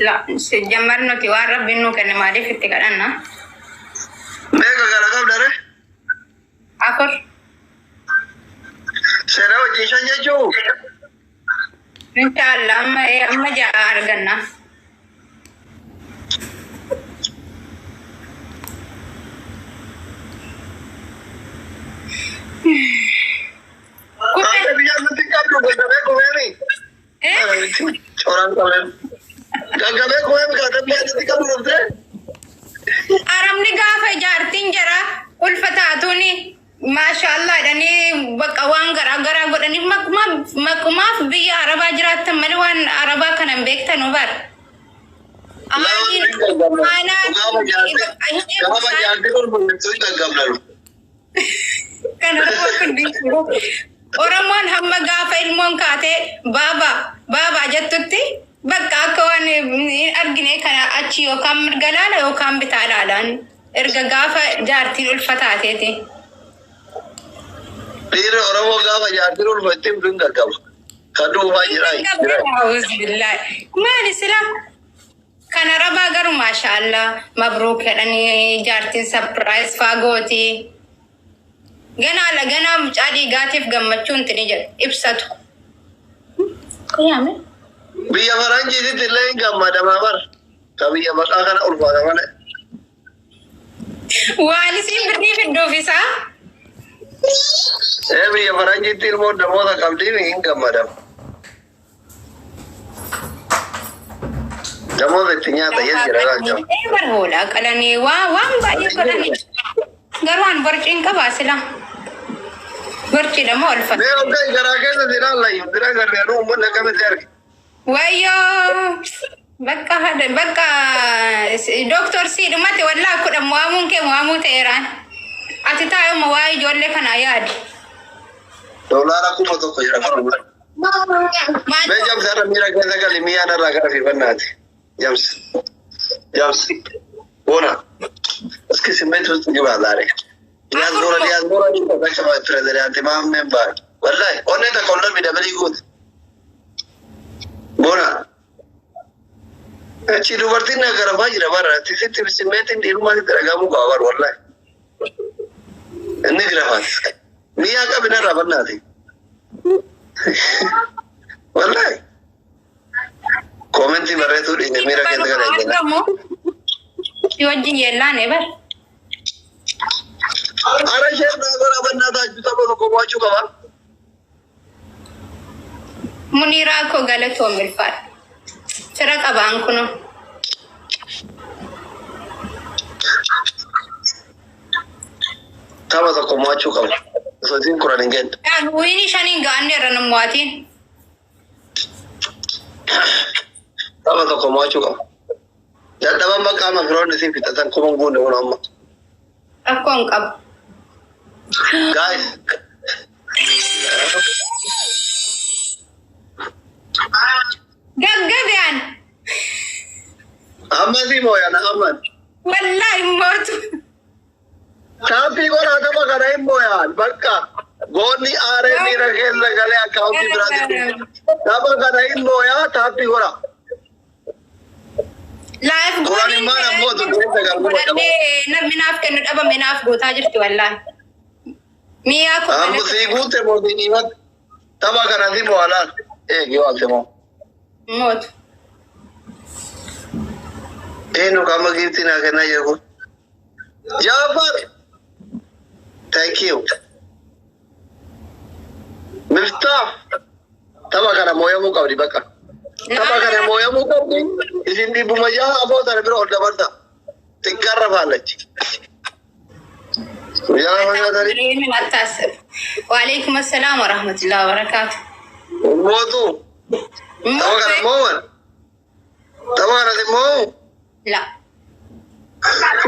لا جمرنا تيوان ربي إنه كان ما عرف تكلنا. Mega gara-gara dare. أكر. Sera wajib saja jo. إن شاء الله أما جاء أرجعنا. Ada biar nanti kamu berdebat kau ni. Orang kalian. Gak kau yang kata biar nanti kamu berdebat. Aram ni gafa jartin jara ulfatatuni masyaallah dani bakawang gara-gara godani makma biya araba jirat malwan araba kana bekta no bar amani ana kana Oraman hamma gafa ilmon kate baba jattutti bakka kawan argine kana achiyo kam galala yo kam bitalalan erga gafa jartin ulfatatete Diri orang mau gafa jartin ulfatim dunga gafa kadu wajirai أعوذ بالله ما الإسلام كان ربا قرو ما شاء الله مبروك لأني جارتي سبرايز فاقوتي جنا مجادي قاتف قمتشون تنجد إبسطو قيامي biya faranji di tilain gamma da mamar kabiya baka kana ulfa da mana وأنا سيبني في الدوفيسا biya faranji til mo da mo da kabdi mi gamma da mo da tinya da yadda raga jam برهولا قالني وان باي قالني قروان برجين كباسلا برجي دمو الفا me o kai garage da dira Allah yudra garne ru mo na kame terki ويو بكا هذا بكا دكتور سيد ماتي ولا كده ممكن مو تيران أتيتا يوم واي جول لك أنا ياد dolara ku mo to ko yara me jam sara mira ke da gali miya na raga fi bannati jams bona uske simmet ho tuji bazare diaz bora ni ko ka ba president imam member wallahi onne da kollo bi da bari good bona ci dubartin na garaba jira bara ti sitti simmetin di rumah di teragamu ko awar wallahi ini grafat miya ka binar rabannati wallahi komenti bare tu di mira ke daga kamu يوجي يلا نبر ara sher na gora bannata juta ko wachu ka ba منيرا كو غلطو ملفات ترك أبانكنا taba ko wachu ka so tin qur'an ngen يعني ويني شانين غاني رنمواتين taba ko wachu ka ya taba maka ma fron ni sin fitatan ko mon gune wona amma أكون كاب guys جاجبيان amma si mo ya na amma والله موت sapi ko na taba ka rai mo ya bakka goni are ni ragel gale account di brother taba ka rai mo ya sapi ko na لايف قرآن ما نبغى تقول تقول مناف كأنه أبا مناف قوتا جرت والله ميا हम सीखते मोदी नहीं मत तब अगर नदी मोहला एक ही बात है मो موت enu kama गिरती ना करना ये को जाफर thank you मिफ्ताह तब अगर मोया मो कवरी बका तब अगर मोया मो कवरी इसी दी बुमजा अब होता है फिर और डबल था तिक्कर रफा लची من التاسف وعليكم السلام ورحمة الله وبركاته موضوع تبغى كذا مو لا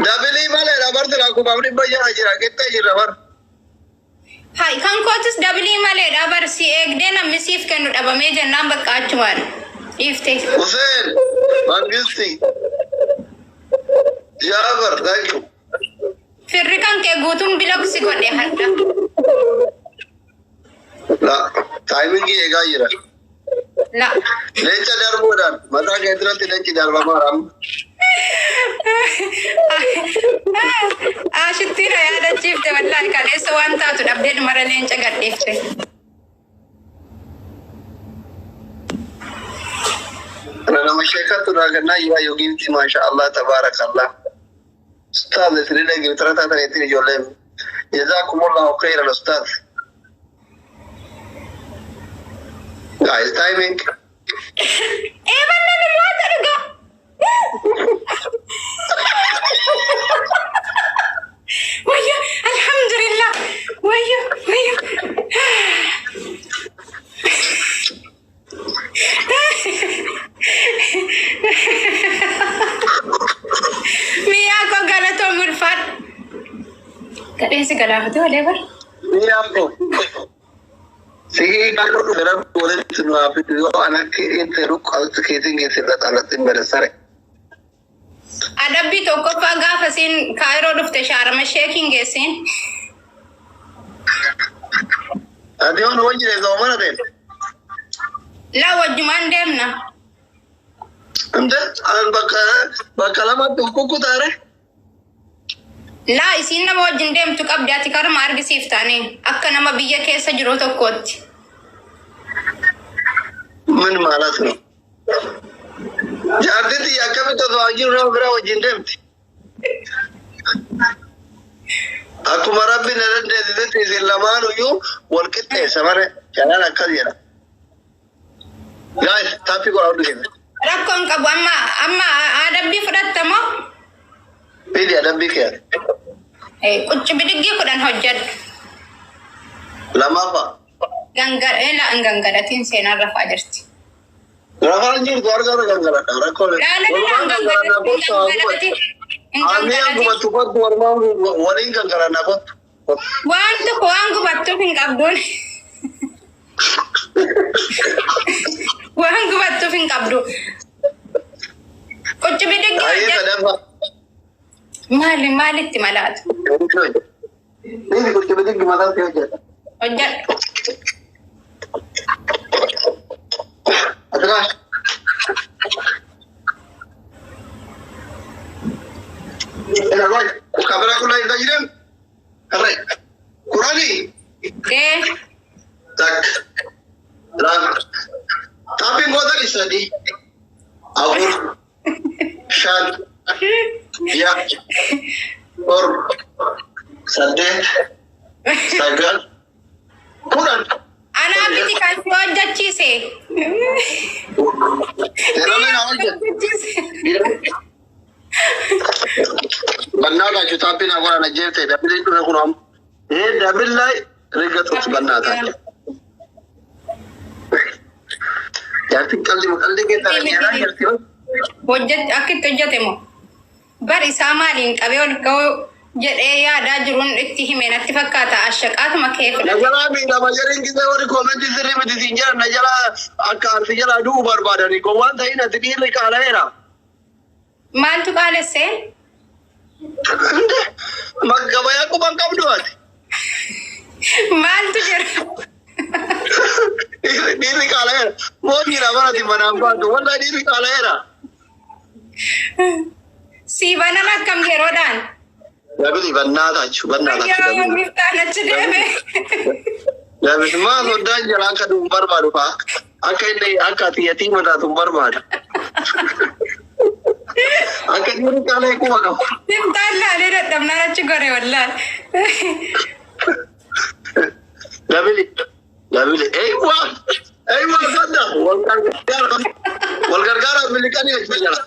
دبلي ماله رابر تلاقو بابني بجا أجرا كتة أجرا بار هاي كان كوتس دبلي مالي دابر سي اك دينا مسيف كانوا دابا ميجا نامبر كاتشوان يفتح حسين مانجستي جابر thank you في الركان كي قوتون بلوك سيكون دي حتى لا timing की एगा ये रहा لا लेचा डर बोला Ramadan. Mata kita tidak cidar Ramadan. Ashitira ya da chifte wallahi kan eso wanta to update maralen cagat defte. Ana mashaka tu ragana ya yogi ti mashallah tabarakallah. Ustaz Sri Lanka terata ta itini jolle. Jazakumullahu khairan Ustaz. Guys, timing. Mana ni mata juga. Waya, alhamdulillah. Waya. Mia ko galato murfat. Kade si galato whatever. Iya aku. Sige kalau dalam boleh semua video anak interu kalau sekiting kita talatin bersare. Ada bito ko paga fasin Cairo dufte sharma shaking gesin. Ada orang wajib itu mana deh? La wajuman demna. Anda bakal lama tuh kuku tare? La isin na wajin dem tuk abdati kar marg siftane. Akka nama biya kesa juro to kot. Man malas no. Jadi dia kami tu wajib orang wajib dem. Aku marah bin ada di zaman uyu workit sama jangan akal ya. Guys, tapi kalau dulu Rakon ka bu amma ada bi fudat tamo. Pilih ada bikin. Kucu bidigi ko dan hojjat. Lama apa? Ganggar la angangaratin sena rafa ajarti. Rafa anjir keluarga ganggar. Rakon. Ami aku batupat warma waring ganggar nakot. Wantu ko angku batu ping abdul. Wahang gubat tu fing kabdu. Kucu bidigi. Ayo ada apa? Mali ti malat. Ini kucu bidigi gimana sih aja? Hojjat. Atas. Enak kabar aku lain tadi kan? Keren. Kurani. Tak. Tapi gua tadi tadi. Abu Shad. Ya. Or Sade. Sagal. Kurang. Ana abiti kan hojjat chise. Terlalu aja. Banna ka juta pina gora na jerte da bilin duna kunam. Da billahi rigat us banna ta. Yarti kalli kita ya yarti. Hojjat akit hojjate mo. Bari samalin qabeol ko jedhe yaada jirun itti himenatti fakkata ashaqat makef. Najala bi da majarin kita wari comment sirri miti sinjara najala akka sinjara du barbadani ko wanta ina tidiri kala era. Maltu qale sen. Magabaya ko bang kabduat. Maltu jira. Diri kala era. Mo jira bana di manamba to wala diri kala era. Si banana kam jerodan. Dabili banna ta chu banna ta. Ya mifta na chidebe. Dabili ma so dan jala ka dum barbadu fa. Akai nei akati yatima ta tum barbadu. Akan diri kala ko maka. Mifta la le radam na chigore wallahi. Dabili aywa sada walgargara milikani ajala.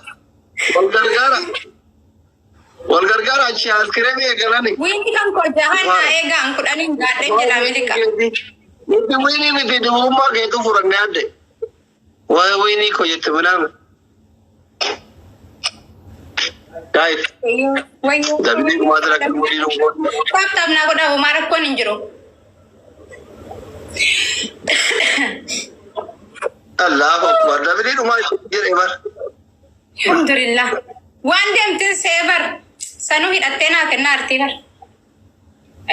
Walgargara achi alkiremi egalani. Wingi kan ko jahanna ega an kudani ngade jela milika. Itu wini mi di rumah ke itu furang ade. Wah wini ko jete menang. Guys. Wayo. Dabili kumadra kemudi rumah. Kaptam na ko da umar ko ninjiro. Allahu Akbar. Dabili rumah jere bar. Alhamdulillah. One dem tin sever. Sanu hidatena kenna artigar.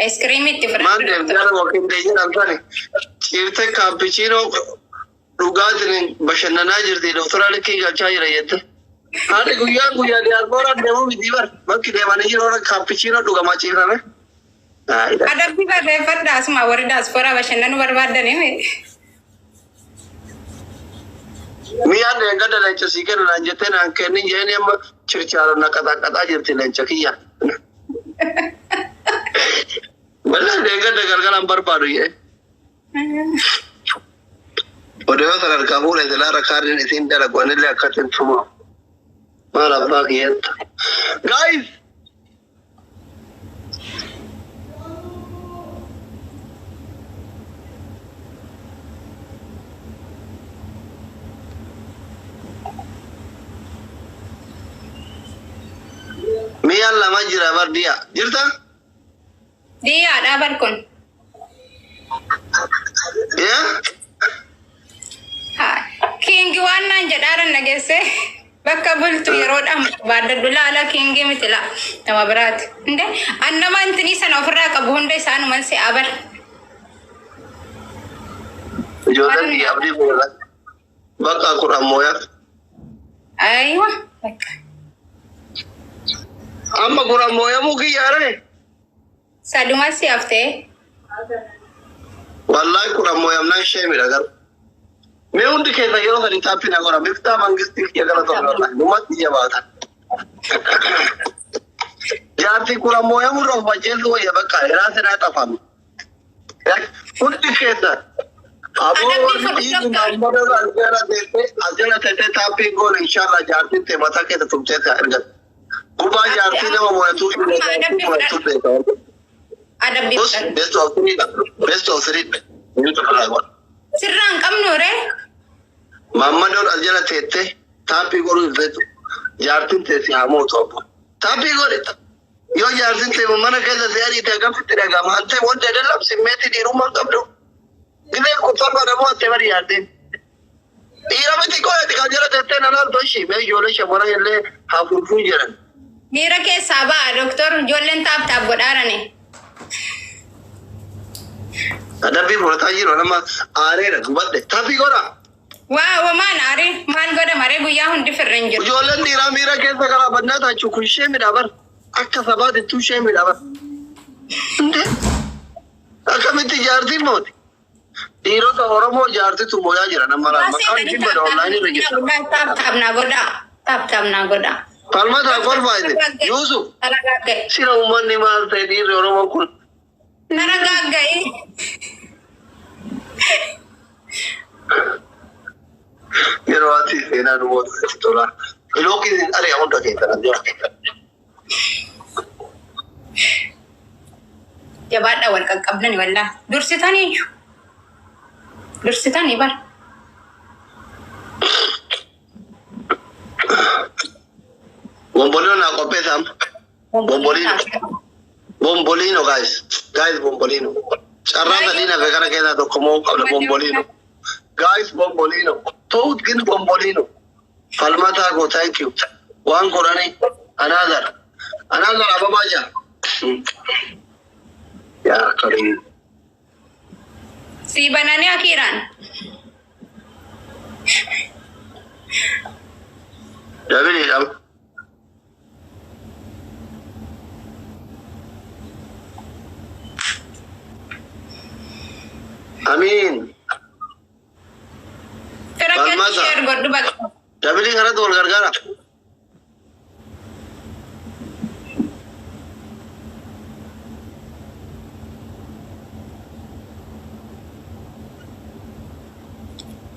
Ice cream it different. Man dem jara walking day antani. Kirte cappuccino dhugaatiin bashannanaa jirti doktora likkii galchaa jira jette. Haati guyyaa diyaaspooraan deemuu miti bar bakki deemanii jiru kaappichiinoo dhugamaa ciifame. Adabbi barreeffadha asuma warri diyaaspoora bashannanuu barbaadanii. Miyaan deeggarda leenca sii kennu naan jettee naan kennin jeeni amma chirchaaroo na qaxaqaxaa jirti leenca kiyya. Wallaan deeggarda galgalaan barbaadu jee. Odeewwan sadarkaa fuudhee silaara kaardiin isiin dalagu anillee akkasin tuma. Maal abbaa kiyyetta. Guys! Miyaan lama jira bar diya. Jirta? Diyaa dhaabar kun. Yaa? Kiingi waan naan jedhaaran nageesse bakka bultu yeroodhaan baaddaddu laala kiingi miti la nama biraati. Inde annama intinii sana ofirraa qabu hunda isaanuman si abar. Ijoolleen biyya abdii fuudhan. Bakka kudhan mooyaa. Aywa bakka. Amma kudhan mooyaa mukii yaarane. Saduma si haftee. Wallahi kudhan mooyaam naan ishee miidhagar. Mee hundi keessa yeroo sadi taappina godha miftaa mangistii kiyya gala tokko dhumatti jabaatan. Jaartii kudhan mooyaa murra of ajjeessu wayya bakka hiraa sinaa xafame. Hundi keessa. Aboo ajjala teessee taappii goone inshallah jaartiin ta'e mataa keessa tumtee ta'e argata. Gubbaa jaartii nama moo'atuu Adabbi fudhan. Best of three. Sirraan qabnu ree. Mammadoon ajjala teessee taappii godhuu irratti jaartiin teessi haa mootu obbo. Taappii godhe yoo jaartiin ta'e mana keessa si'adii ta'e gamsitti dhagama. Antee wanta dallam simmeetii dhiirummaa qabdu. Gillee kuffar badamoo antee bari yaadde. Dhiira miti qo'eeti kan jala teessee nanaal toshi mee ijoollee shamarran illee haa furfuu jedhan. Dhiira keessaa ba'a doktor ijoolleen taaptaaf godhaarane. Adabbii fudhataa jiru nama aareera gubadde. Taappii godha. Waa maan aare maal godha maree guyyaa hundi firra hin jiru. Ijoolleen dhiiraa miira keessa karaa bannaa taachuu kun ishee midhaabar. Akka sabaatittuu ishee midhaabar. Indee akkamitti jaartiin mooti. Dhiirota Oromoo jaartitu mooyaa jira nama laal maqaan isin bada online irra jira. Taaptaaf naa godha. Falmataa kolfaayite Yuusuf sira uummanni maal ta'e dhiirri Oromoo kun. Nara gagga'e. Yeroo ati seenaa dhumoota itti tola. Ilookiin ari'a hunda keessan jira. Jabaadha wal qaqqabnani wallaa. Dursitaniiyyu. Dursitanii bara. Bombolino naa qopheessam. Bombolino. Bombolino guys. Guys bombolino. Carraa sadii nafe kana keessaa tokko moo qabna bombolino. Guys bombolino. Toot gin bombolino. Falmataa go thank you. Waan godhani another. Another ababaa jaa. Yaa karim. Si bananii akiiraan. Dabiniidham. Amiin. Fira keessa sheer godhu bakka. Dabilii kanatti wal gargaara.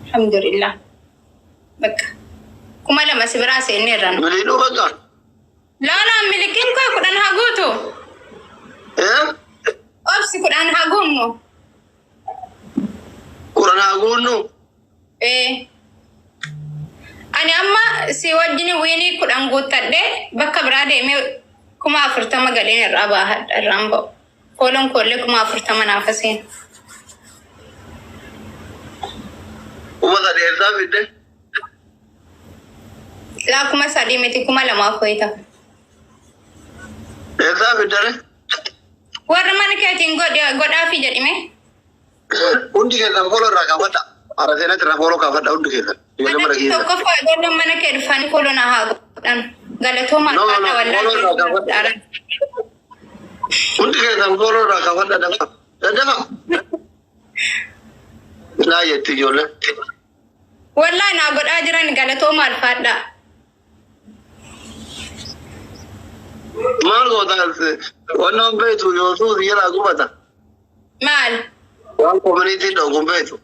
Alhamdulillah. Bakka. Kuma lama si biraa seenne irraan. Miliinuu bakka. Laalaan milikiin koo kudhan haa guutu. Obsi kudhan haa guunnu. Kudhan haa guunnu. Ani amma si wajjin wiinii kudhan guuttadhee bakka biraa deemee 40,000 galeen irraa baahadha irraan ba'u. Koolon koollee 40,000 naaf aseen. Ummata dheersaa fidde. Laa 3,000 miti 2,000 koyita. Dheersaa fiddare. Warra mana keetiin godhaafi jedhime. Hundi keessan kola irraa qabadha. arasena tira follow ka fadda undu kesan yole mara kesan tokko faayidaan mana kee dhufanii kolona haa godhan galatoo maal fadha wallaahi undu kesan follow ra ka fadda dafa la yetti yole wallaahi naa godhaa jiran galatoo maal fadha maal godhaa wannan beetu yoosuu yala gubata maal waan community dhogun beetu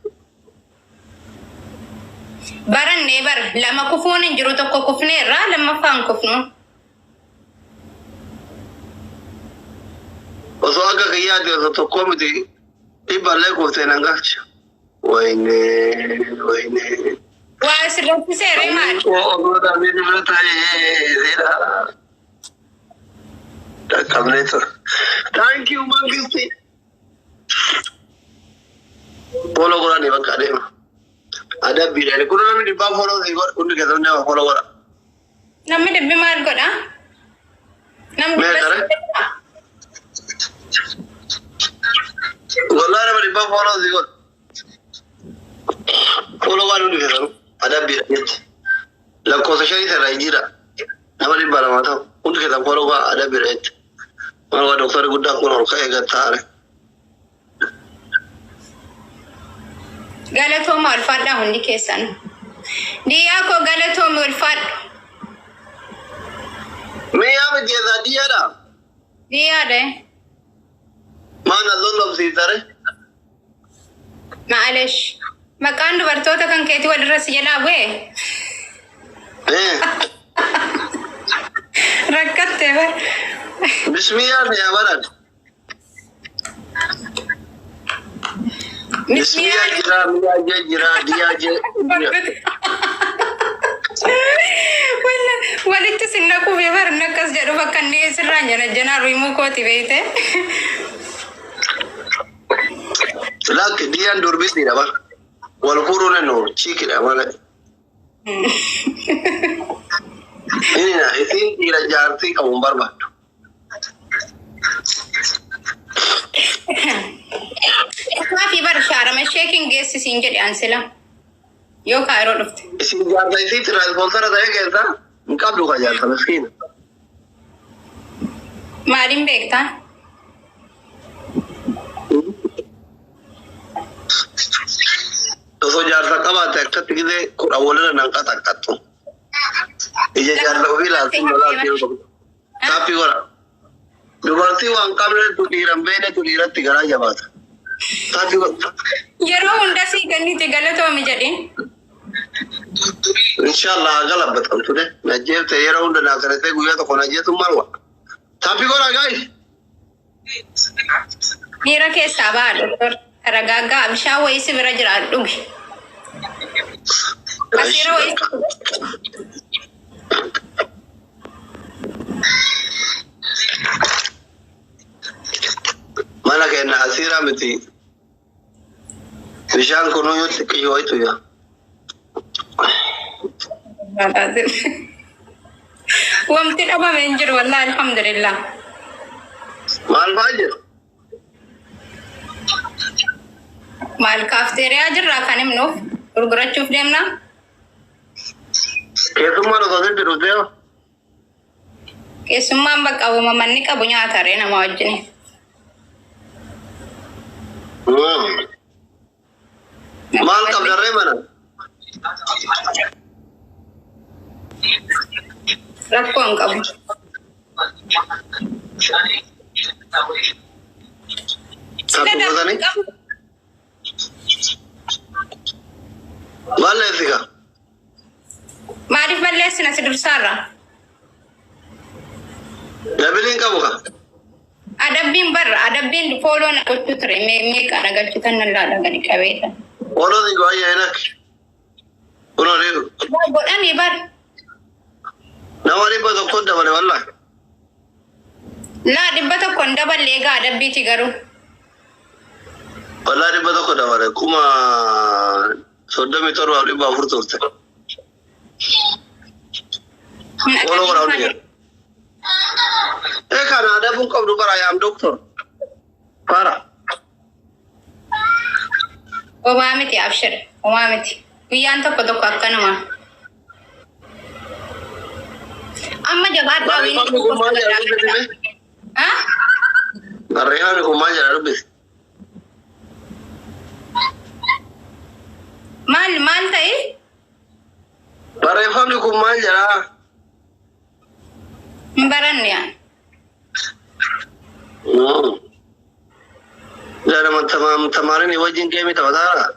barannee bar lama kufuun hin jiru tokko kufneerraa lammaffaan kufnu osoo akka kiyyaatti osoo tokko miti dhibballee kuftee nan galcha wayne waa asirratti seeree maal thank you mangisti follow godhani bakka adeema adabbiidhaan kun namni dhibbaa follow hundi keessatti nama follow godha namni dhibbi maal godha namni wallahi nama dhibbaa follow godha follow godha hundi keessatti adabbiidhaan jetti lakkoofsa shanii irraa jira nama dhibba lama ta'u hundi keessatti follow godha adabbiidhaan jetti maal waa doktorri guddaan kun ol ka'ee gattaare galatooma ulfaadha hundi keessan diyaa koo galatooma ulfaadha miyaa mijeessa diyaadha diyaadha maana lollomsiisare maalesh maqaan dubartoota kan keetii walirra si jalaa bu'e rakkattee bar bismillah ya baran bismillah jira dia je walitti sinna kuufee bar nakkas jedhu bakka inni sirraan jana riimuu kooti beeyte lak diyan durbis dira bar wal furuna no chiki da wala ini na isin dira jarti ka umbar batu maafi bar shaarama sheekin geessisiin jedhe ansila yoo kaayiroo dhufte isin jaarta isi transportara ta'e keessa hin qabdu ka jaarta miskiina maaliin beektaa osoo jaarta qabaate akkatti gidee kudha walirra nan qaxaqqattu ija jaarta ofii laaltuu lolaa taappii godha dubartii waan qabne tu dhiiran beene tu dhiiratti garaa jabaata taappii godha yeroo hunda sii gannite galatoomi jedhin inshallah galabbatamtu de najjeefte yeroo hunda naa kadhatee guyyaa tokko najjeetu marwa taappii godha gaayis dhiira keessaa ba'a doktor ragaagaa bishaan wayii si bira jira dhugi asiira wayii mana kenna asira miti bishaan kunuu yoo xiqqii wayitu yaa wamti dhabame hin jiru wallahi alhamdulillah maal faa jiru maal kaafteeriyaa jirraa kan himnuuf gurgurachuuf deemna keessummaan osoo sitti dhufteewa keessummaan bakka uumamanni qabu nyaataree nama wajjini maal qabdarree mana rakkoo hin qabu Kakkubatanii maal leessika maaliif balleessina si dursaarraa dabiliin qabu ka adabbiin barra adabbiin fooloon gochuu ture meeqaan agalchitan nan laala gadi qabeeta ooloti go'ayya enak unoriiru godhanii bar nama dhibba tokko dabale wallahi laa dhibba tokkon daballe egaa adabbiiti garuu wallahi dhibba tokko dabale kuma 37 dhibba 4 turte ooloo godha hundi jedhu kana adabun qabdu bara yaam doktor para obaa miti abshir Umamiti. Guyyaan tokko tokko akkanuma. Amma jabaadhaa Barreeffamni kun maal jedha dubbifame? Barreeffamni kun maal jedha dubbifame? Maal ta'e? Barreeffamni kun maal jedha? Hin baranne yaa. Jara tamarin wajjin geemi taphataa.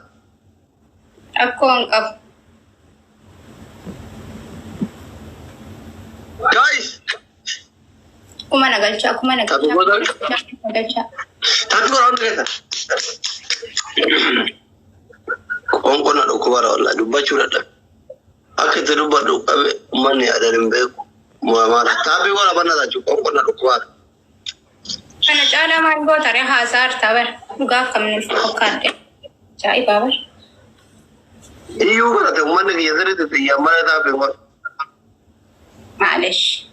Akkoo hin qabu. Guys, Kuma nagalchaa. tapi orang terkata. Kongko nak dukubara Allah dubba curada. Aku tu dubba mana ada lembaga muamalah. Tapi orang mana tak cukup kongko nak dukubara. Kana caalaa maal goota ree haasaar tabar dhugaa kamni fakkaate jaa'i baabar. Iyo kana tu mana dia dari tu yang mana tapi orang. Maalesh.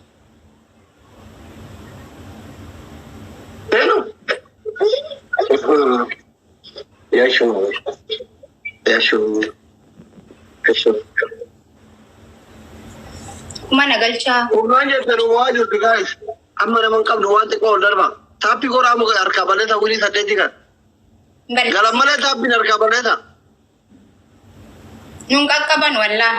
Eno. Ya show. Kuma nagalchaa. Unaja terwaju tu guys. Amma naman kab nuwante ko darba. Tapi ko ramu ka arka baleta wili sa detika. Galam mana tapi arka baleta. Nung kakkaban wala.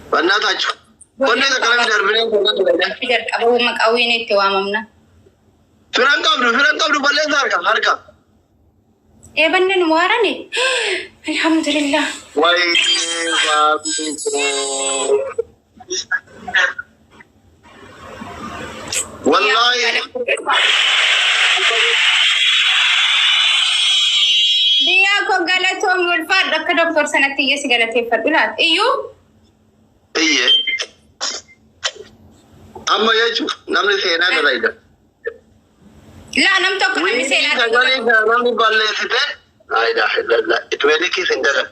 Banna tachu. Konne da kalam darbine ko da. Fijar qabu maqawin itti waamamna. Firan kabdu baleta harka. Bannen warani. Alhamdulillah. Wai babi. Wallahi. Dia ko galatom ulfaad akka doktor sanatti yes galateeffadhu laat. Iyyu. Iyye. Amma yachu namni seenaa dalaida. La nam tokko namni seenaa dalaida. Namni balleessite. La ilaha illallah. Itu wedi sendara.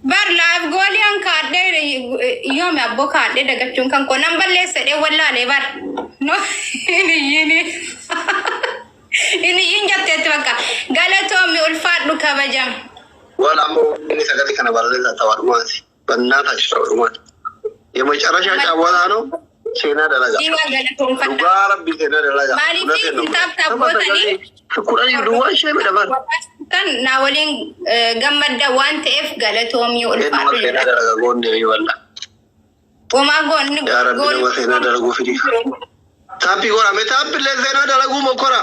Bar laaf gooliyan kaadhee yoome abboo kaadhee dagachuun kan koo nan balleessadhee wallaalee bar. No ini jetteetti bakka galatoomi ulfaadhu kabajam. Wala ammoo inni sagalee kana balleessaa tawaadhumaati. Bannaata tawaadhumaati. የመጨረሻ ጫወታ ነው። ሴና ደረጃ ዱጋ ረቢ ሴና ደረጃ ኩራኒ ዱዋሽ በደባር kan na waliin gammadda waan ta'eef galatoomi ulfaadhu ሴና ደረጃ ጎን ይወላ ወማ ጎን ያ ረቢ ነው ሴና ደረጉ ፍዲ ታፒ ጎራ መታፕ ለሴና ደረጉ መኮራ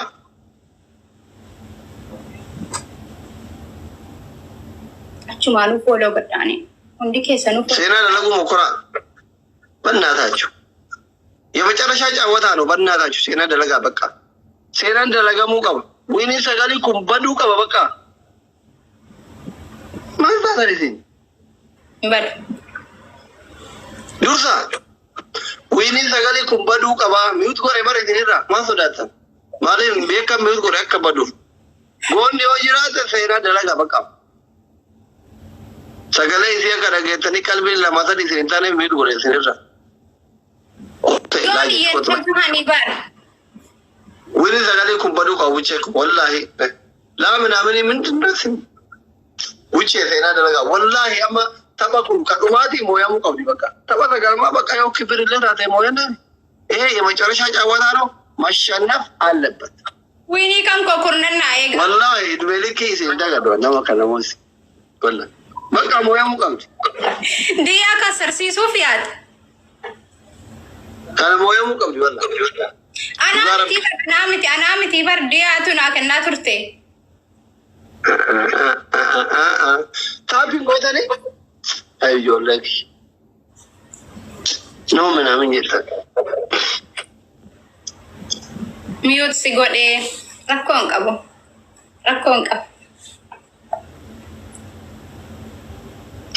አቹማኑ ፎሎ ገዳኔ እንዲ ከሰኑ ሴና ደረጉ መኮራ በእናታችሁ የመጨረሻ ጫወታ ነው። በእናታችሁ ሴና ደረጋ በቃ ሴናን ደረጋሙ ቀባ ወይኔ ሰጋሊ ኩምባዱ ቀባ በቃ ማንሳታሪሲን በል ዱርሳ ወይኔ ሰጋሊ ኩምባዱ ቀባ ሚውት ጎሬ ማረ ዲራ ማሶዳታ ማለ ቤካ ሚውት ጎሬ አከባዱ ጎን የወጅራት ሴና ደረጋ በቃ ሰጋሊ ሲያ ከረገተኒ ቀልቤ ለማሰዲ ሴንታኔ ሚውት ጎሬ ሴራ Wini sagale kumbadu ka wuce wallahi la amini mintin nasin wuce sai na daga wallahi amma taba kun ka dumati moya mu kaudi baka taba daga ma baka yau kibirin lera tai moya ne የመጨረሻ ጫወታ ነው ማሸነፍ አለበት ዊኒ kan ko kurnan na ayega wallahi dubeliki sai daga do na maka namus wallahi baka moya mu kaudi dia ka sarsisu fiat kana moya mu kaudi wallahi anamiti bar dia tu nak kena turte tapi kau tadi ayo lagi no mana menyita miut si gode rakon kabo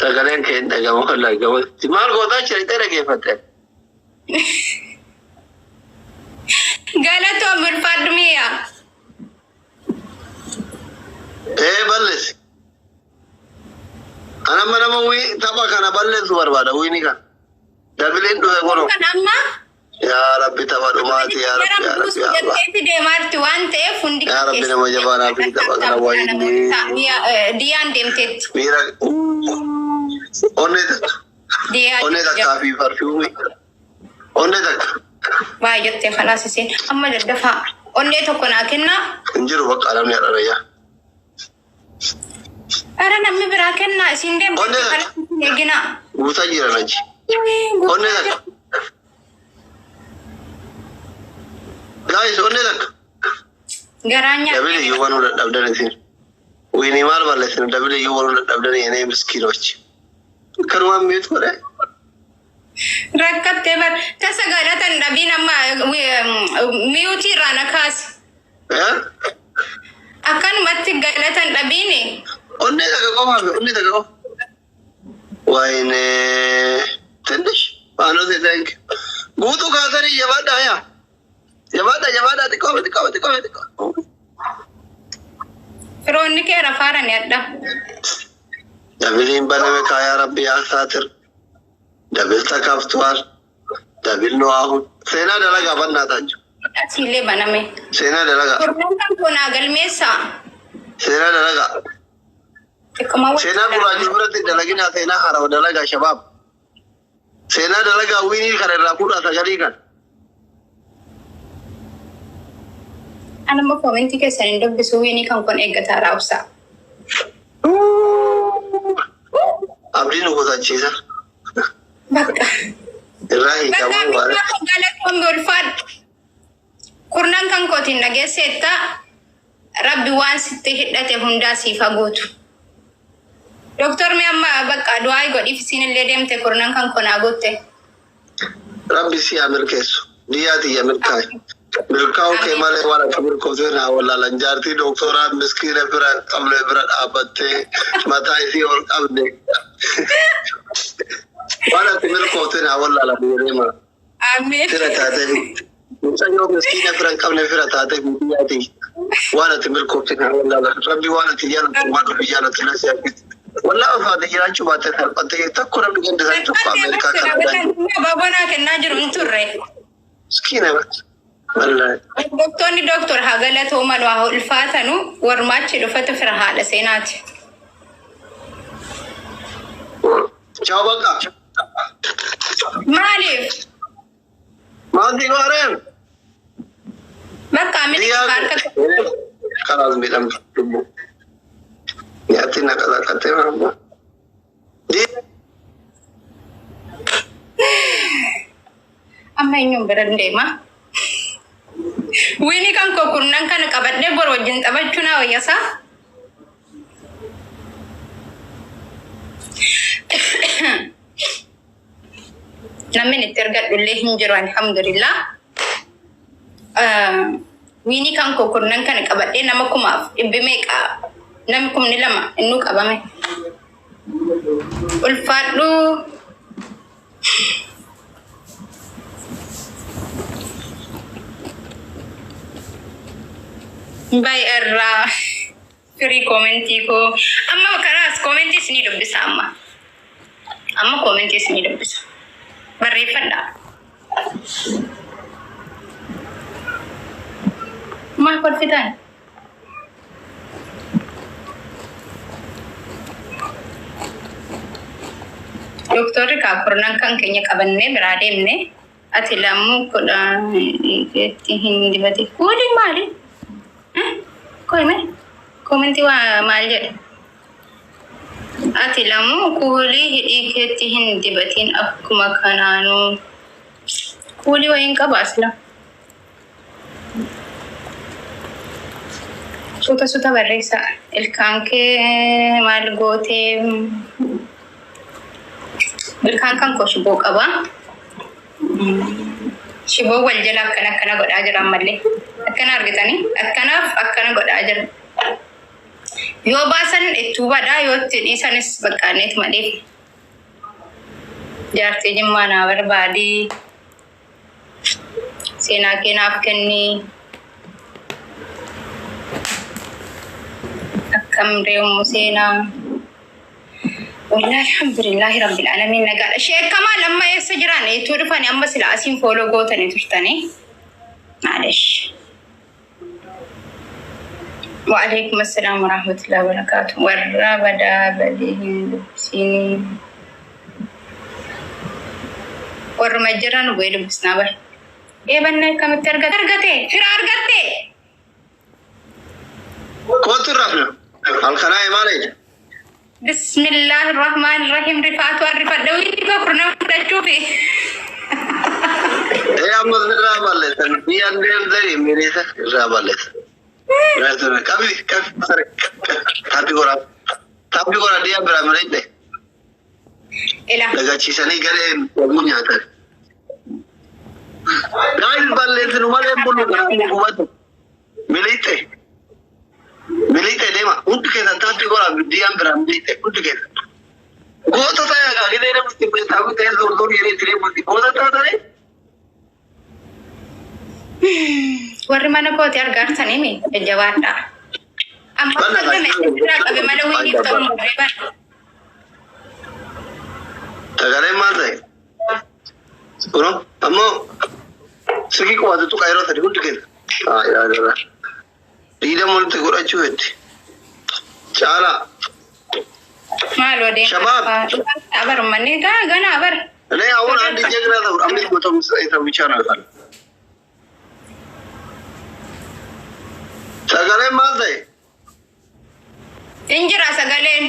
sagalen ke daga mohalla gawa timal goda cerita lagi fatah Galato berpadmiya. Balles. Ana mana mau tapa kana balles barbada wini kan. Dabilin do gono. Kan amma يا ربي تبارك يا رب يا رب يا الله دي مارتي وانت فندق يا ربي نما جبانا في تبارك ويني ديان دمتت ميرا أوني تك كافي برفيومي أوني تك بايت خلاص سين أما الدفع أوني تكون كنا انجرو بق على من الريا أنا نمي براكنا سين دم يجينا وتجير نجي أوني تك guys أوني تك garanya دبلي يوانو دبدان سين ويني مال بالسين دبلي يوانو دبدان يعني مسكينوش كانوا ميت ولا ركبت تبر تسجلت النبي نما ميوتي رانا كاس أكن متجلت النبي ني أني تكلم أني تكلم وين تندش أنا ذيك قوتو كاتري جوادا يا جوادا تكلم فروني كيرا فارن يدا دبلين بنا مكايا ربي يا ساتر دبل تكافتوار دبل نواه سينا دلगा बनना था सीले बना में सेना दलगा को नागल में सा सेना दलगा सेना पुरानी बरत दलगी ना सेना हराव दलगा शबाब सेना दलगा विनी करेला पूरा तगरी kan أنا ما كومنتي كسرين دب بسويني كم كون إيجا تراوسا أبدي نقطة جيزة بكا الرأي كمان وارد قالت كم بالفاد كورنان كان كوتين نجى ستا ربي وان ستة هدته هندا سيفا غوتو دكتور مي أما بكا دواي غودي في سين اللي ديم تكورنان كان كونا غوتة ربي سي أمر كيسو دياتي أمر كاي بالكاو كمال ولا كبر كوزنا ولا لنجارتي دكتورة مسكينة برا قبل برا أبتة متى اور أبدي ولا كبر كوزنا ولا لا بيرما آمين ترى تاتي مسكينة مسكينة برا قبل برا تاتي دياتي ولا كبر كوزنا ولا لا ربي ولا تجانا ما تجانا تناسي ولا هذا يلا شو باتة باتة تكون ربي جند زين تقام أمريكا كندا بابانا كناجر انتوري مسكينة بس والله دكتور هاغلت هما لو الفاتنو ورماتش دفت فرها لسينات ciao baka مالف ما دي وارن بكا من كارك خلاص بيلم دبو ياتينا كذا كتير دي أما ينوم برندي ما ويني كان كوكورنان كان كبدي بروجين تبجنا ويسا نمني ترجع لله هنجر الحمد لله ويني كان كوكورنان كان كبدي نمكم أف بميك نمكم نلما إنك أبامي الفاتلو باي الرا فري كومنتي كو أما كراس كومنتي سني دبس أما كومنتي سني دبس بريفنا ما كنت فتان دكتور كابرنان كان كنيا كابنة برادمنة أتلامو كلا كتير دبتي كولي مالي Koi me? Komenti wa malje. Ati lamu kuli hidi ketihin dibatin akkuma kananu. Kuli wa inka basla. Suta barresa. Il kanke malgote. Il kankan ko shibo qaba. Shibo wal jala kana goda jira malle. Akkana argitani akkana goda jira. Yo basan itu bada yo tedi sanis bakanet male. Jarti jimana barbadi. Sena kenaf kenni. Akkam reo sena. والله الحمد لله رب العالمين نقال الشيء كمان لما يسجراني تورفاني أما سلاسين فولو قوتني ترتني معلش. وعليكم السلام ورحمة الله وبركاته. ورا بدا بديهن سيني ور مجران ويد بسنابر إيه بنا كم ترقتي فرار قتي كوتر رفنا الخناء مالي بسم الله الرحمن الرحيم رفعت والرفعت دوي بكرنا تشوفي يا أمد رابالة تنبيان ديال دري ميريسا رابالة رابالة كابي سرق tapi kalau dia beramalan deh daga cisani gare punya kan guys balle itu numare bulu buat milite deh mah untuk kita tapi kalau dia beramalan untuk kita gua tuh saya gak gini deh mesti tahu kayak dulu ini tidak mesti gua tuh tahu deh warna mana kau tiar garsan ini Jakarta amma kan tidak tapi mana wini tahun berapa tagare mate kurang amo segi ko adu to kairo tadi untuk kita ya ya tidak mau tegura cuit cara malu deh shabab abar mana gana abar ne awal andi jagra da amni ko to ita bicara kan tagare mate injira sagalen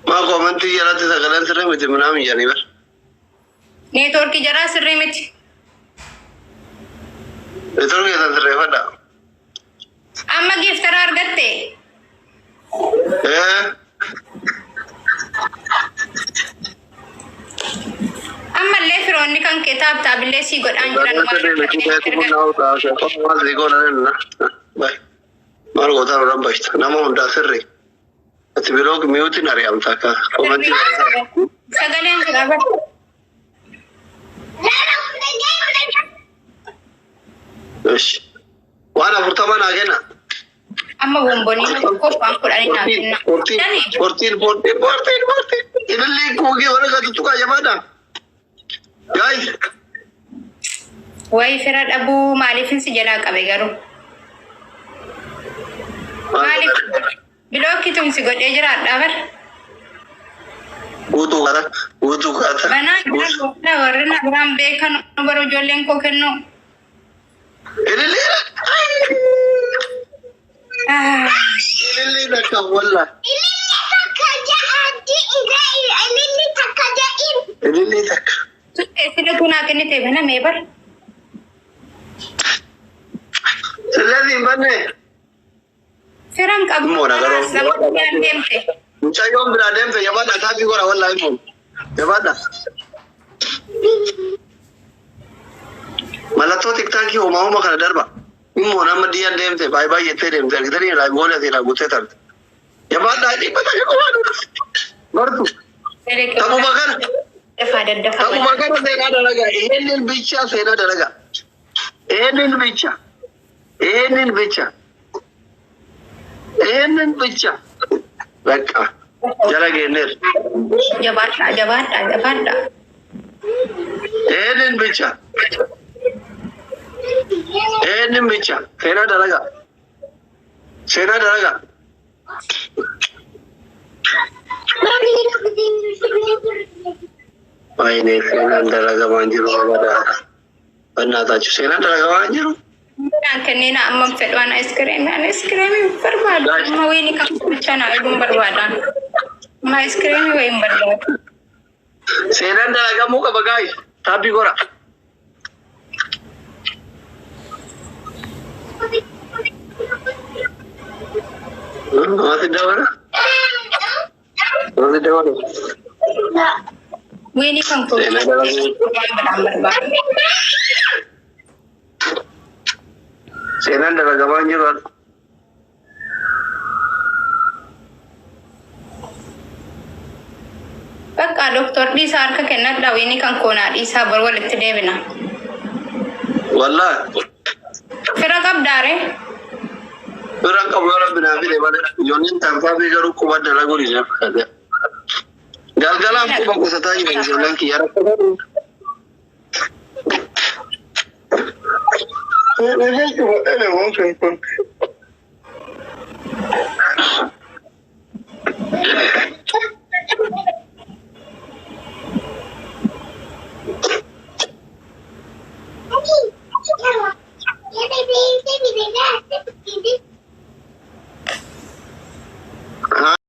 ma komanti jara te sagalan sere mete manam yani bar network ki jara sirre meti betul ke sere fada amma giftarar gatte amma le fironni kan kitab tabile si god anjran ma mar goda ram basta namo unda sirri atbirok mute nari am taka komanti sagalen jara ايش وانا برطمان اجينا amma bomboni ko pankul ani na kinna portin اللي كوغي ولا قد تقع يمانا guys way firad abu malifin si jala kabe garo malif biloki tum si gode jira dabar wutu kata bana na warna gram be kan baro jolen ko kenno Ili nak wala. Ili tak. Sila tuna kini tebe na mebar. Sila di mana? Seram kabu. Mona karo. Demte. Mucha yom beradem te yabada tapi gora wala imu. Yabada. Malah tu tiktok ki mau makan darba. Imu nama dia dem te bye bye yete dem te kita ni lagu ni ada lagu te tar. Yabada ini pada yo mana? Baru. Kamu makan? Dafa. Kamu makan saya ada laga. Enin bicha saya ada laga. Enin bicha. Beka. Jala gener. Jabata. Enin bicha. Saya ada laga. Ini saya ada laga manjuru pada. Benar tak? Saya ada laga manjuru. Kani na amam fedwan ice cream berbada. Mau ini kamu cana ibu berbada. Ma ice cream way berbada. Saya ada laga muka bagai. Tapi gora. Masih dawan. Ini kamu berbada. Saya ada laga manjuru. Baka doktor di saat kekenat daw ini kan kona di sabar walit debina. Wallah. Kira kab dare? Orang kamu orang binafi deh mana? Jonin tanpa bicara kubat dalam guru jam ada. Gal-galan aku bagus saja yang jonin kiara. Ini mungkin pun. Ya, baby, baby, baby, baby.